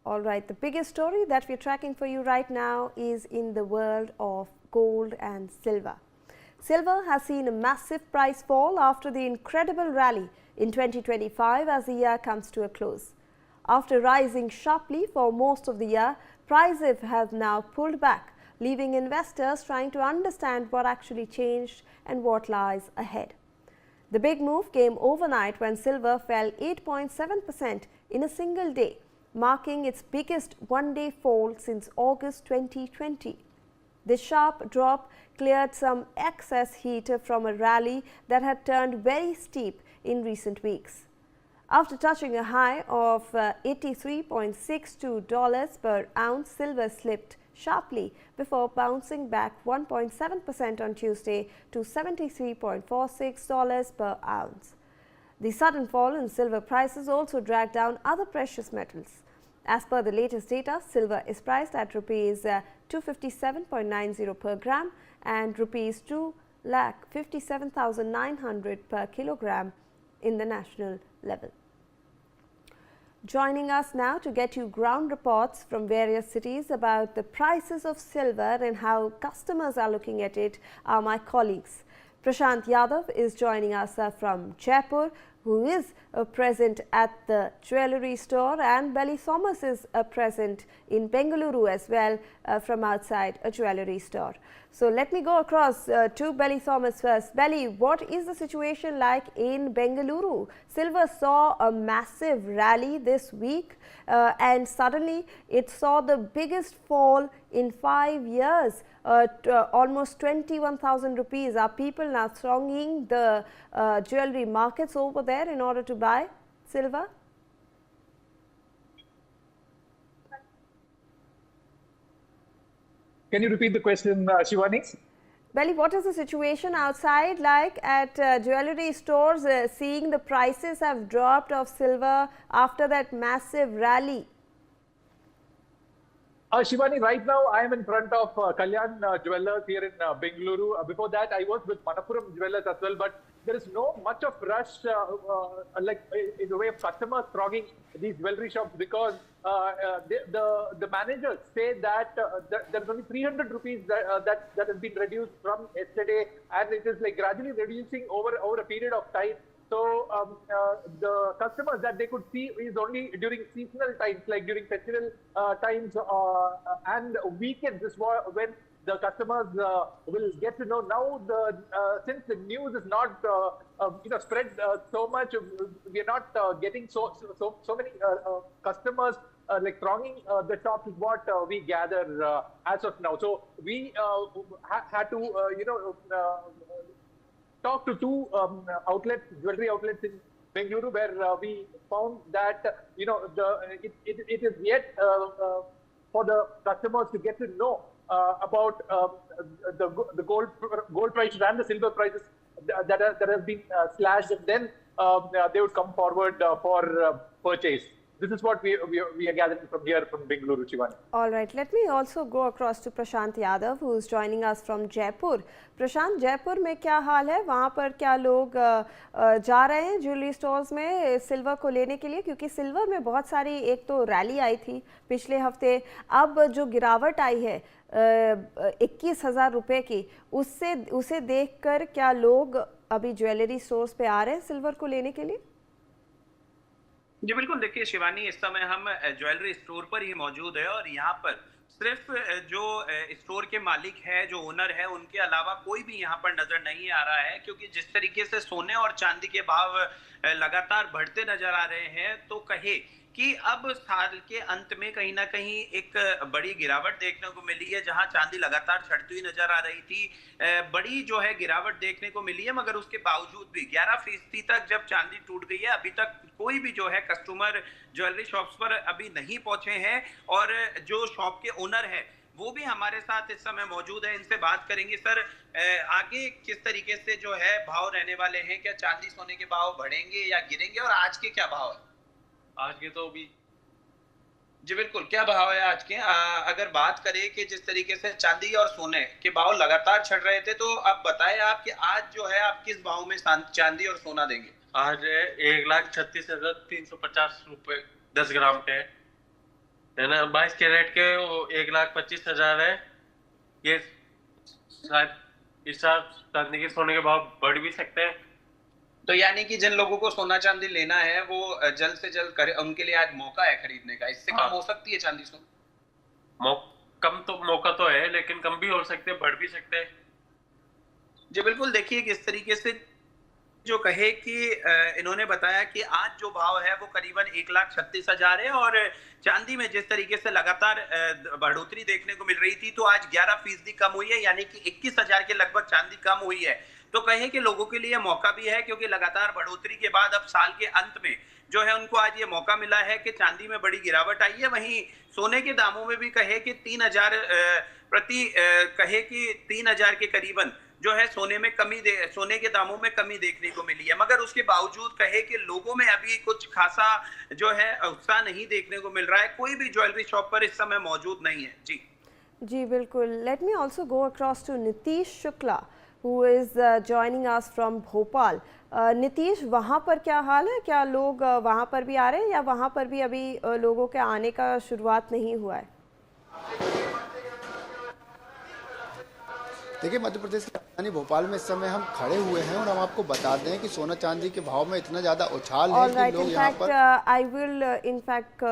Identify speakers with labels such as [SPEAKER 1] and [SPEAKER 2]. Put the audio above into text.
[SPEAKER 1] All right, the biggest story that we're tracking for you right now is in the world of gold and silver. Silver has seen a massive price fall after the incredible rally in 2025 as the year comes to a close. After rising sharply for most of the year, prices have now pulled back, leaving investors trying to understand what actually changed and what lies ahead. The big move came overnight when silver fell 8.7% in a single day, marking its biggest one-day fall since August 2020. This sharp drop cleared some excess heat from a rally that had turned very steep in recent weeks. After touching a high of $83.62 per ounce, silver slipped sharply before bouncing back 1.7% on Tuesday to $73.46 per ounce. The sudden fall in silver prices also dragged down other precious metals. As per the latest data, silver is priced at rupees 257.90 per gram and rupees 2,57,900 per kilogram in the national level. Joining us now to get you ground reports from various cities about the prices of silver and how customers are looking at it are my colleagues. Prashant Yadav is joining us from Jaipur, who is present at the jewellery store, and Belly Thomas is present in Bengaluru as well from outside a jewellery store. So let me go across to Belly Thomas first. Belly, what is the situation like in Bengaluru? Silver saw a massive rally this week and suddenly it saw the biggest fall in 5 years. Almost 21,000 rupees. Are people now thronging the jewellery markets over there in order to buy silver?
[SPEAKER 2] Can you repeat the question, Shivani?
[SPEAKER 1] Belly, what is the situation outside like at jewellery stores, seeing the prices have dropped of silver after that massive rally?
[SPEAKER 2] Shivani, right now I am in front of Kalyan Jewellers here in Bengaluru. Before that, I was with Manappuram Jewellers as well, but there is no much of rush like in the way of customers thronging these jewellery shops because the managers say that there is only 300 rupees that has been reduced from yesterday, and it is like gradually reducing over a period of time. So the customers that they could see is only during seasonal times, like during festival times and weekends is when the customers will get to know. Now, since the news is not spread so much, we are not getting so many customers like thronging the shops is what we gather as of now. So we had to talk to two jewelry outlets in Bengaluru, where we found that it is yet for the customers to get to know about the gold prices and the silver prices that have been slashed, and then they would come forward for purchase. This is what we are gathering from here from Bengaluru, Shivani.
[SPEAKER 1] All right, let me also go across to Prashant Yadav, who is joining us from Jaipur. Prashant, Jaipur में क्या हाल है? वहाँ पर क्या लोग जा रहे हैं ज्वेलरी स्टोर्स में सिल्वर को लेने के लिए? क्योंकि सिल्वर में बहुत सारी, एक तो रैली आई थी पिछले हफ्ते, अब जो गिरावट आई है 21,000 रुपये की, उसे देखकर क्या लोग अभी ज्वेलरी स्टोर्स पे आ रहे हैं सिल्वर को लेने के लिए?
[SPEAKER 3] जी बिल्कुल, देखिए शिवानी, इस समय हम ज्वेलरी स्टोर पर ही मौजूद है और यहाँ पर सिर्फ जो स्टोर के मालिक है, जो ओनर है, उनके अलावा कोई भी यहाँ पर नजर नहीं आ रहा है, क्योंकि जिस तरीके से सोने और चांदी के भाव लगातार बढ़ते नजर आ रहे हैं, तो कहे कि अब साल के अंत में कहीं ना कहीं एक बड़ी गिरावट देखने को मिली है। जहां चांदी लगातार चढ़ती हुई नजर आ रही थी, बड़ी जो है गिरावट देखने को मिली है, मगर उसके बावजूद भी 11% तक जब चांदी टूट गई है, अभी तक कोई भी जो है कस्टमर ज्वेलरी शॉप्स पर अभी नहीं पहुंचे हैं। और जो शॉप के ओनर है वो भी हमारे साथ इस समय मौजूद है, इनसे बात करेंगे। सर, आगे किस तरीके से जो है भाव रहने वाले हैं? क्या चांदी सोने के भाव बढ़ेंगे या गिरेंगे, और आज के क्या भाव है?
[SPEAKER 4] आज के तो अभी
[SPEAKER 3] जी बिल्कुल, क्या भाव है आज के? अगर बात करें कि जिस तरीके से चांदी और सोने के भाव लगातार चढ़ रहे थे, तो आप बताएं आप कि आज जो है आप किस भाव में चांदी और सोना देंगे?
[SPEAKER 4] आज 1,36,350 रुपए 10 ग्राम पे। है ना, 22 कैरेट के वो 1,25,000 है। ये शायद इस साल चांदी के सोने के भाव बढ़ भी सकते हैं।
[SPEAKER 3] तो यानी कि जिन लोगों को सोना चांदी लेना है वो जल्द से जल्द करे, उनके लिए आज मौका है खरीदने का। इससे
[SPEAKER 4] हाँ।
[SPEAKER 3] कम हो सकती है चांदी सोना?
[SPEAKER 4] कम तो मौका तो है, लेकिन कम भी हो सकते हैं, बढ़ भी सकते हैं।
[SPEAKER 3] जी बिल्कुल, देखिए किस तरीके से जो कहे कि इन्होंने बताया कि आज जो भाव है वो करीबन 1,36,000 है और चांदी में जिस तरीके से लगातार बढ़ोतरी देखने को मिल रही थी, तो आज 11% कम हुई है, यानी कि 21,000 के लगभग चांदी कम हुई है। तो कहे कि लोगों के लिए मौका भी है, क्योंकि लगातार बढ़ोतरी के बाद अब साल के अंत में जो है उनको आज ये मौका मिला है कि चांदी में बड़ी गिरावट आई है। वहीं सोने के दामों में भी कहे कि 3,000 कहे कि 3,000 के करीबन जो है सोने के दामों में कमी देखने को मिली है। मगर उसके बावजूद कहे कि लोगों में अभी कुछ खासा जो है उत्साह नहीं देखने को मिल रहा है। कोई भी ज्वेलरी शॉप पर इस समय मौजूद नहीं है। जी
[SPEAKER 1] जी बिल्कुल। Let me also go across to Nitish Shukla who is joining us from Bhopal. Nitish, वहाँ पर क्या हाल है? क्या लोग वहाँ पर भी आ रहे हैं या वहाँ पर भी अभी लोगों के आने का शुरुआत नहीं हुआ है?
[SPEAKER 5] देखिए, मध्य प्रदेश की राजधानी भोपाल में इस समय हम खड़े हुए हैं और हम आपको बता दें कि सोना चांदी के भाव में इतना ज़्यादा उछाल है कि लोग यहाँ पर
[SPEAKER 1] I will in fact